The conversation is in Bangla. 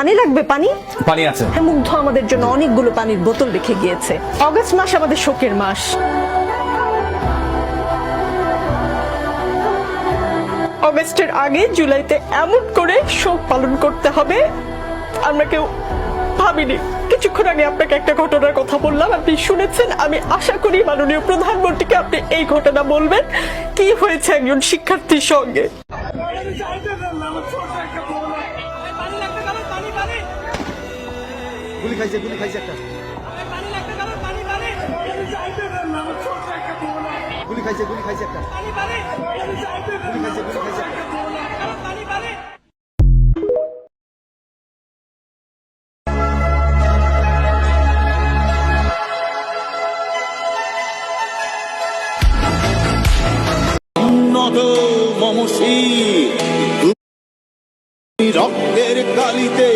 পানি লাগবে? পানি পানি আছে। হ্যাঁ, মুগ্ধ আমাদের জন্য অনেকগুলো পানির বোতল রেখে গিয়েছে। অগস্ট মাস আমাদের শোকের মাস। অগস্টের আগে জুলাইতে এমন করে শোক পালন করতে হবে আমরা কেউ ভাবিনি। কিছুক্ষণ আগে আপনাকে একটা ঘটনার কথা বললাম, আপনি শুনেছেন। আমি আশা করি মাননীয় প্রধানমন্ত্রীকে আপনি এই ঘটনা বলবেন, কি হয়েছে একজন শিক্ষার্থীর সঙ্গে। গুলি খাইছে একটা। গুলি খাইছে একটা। উন্নত মমশী রক্তের কালিতে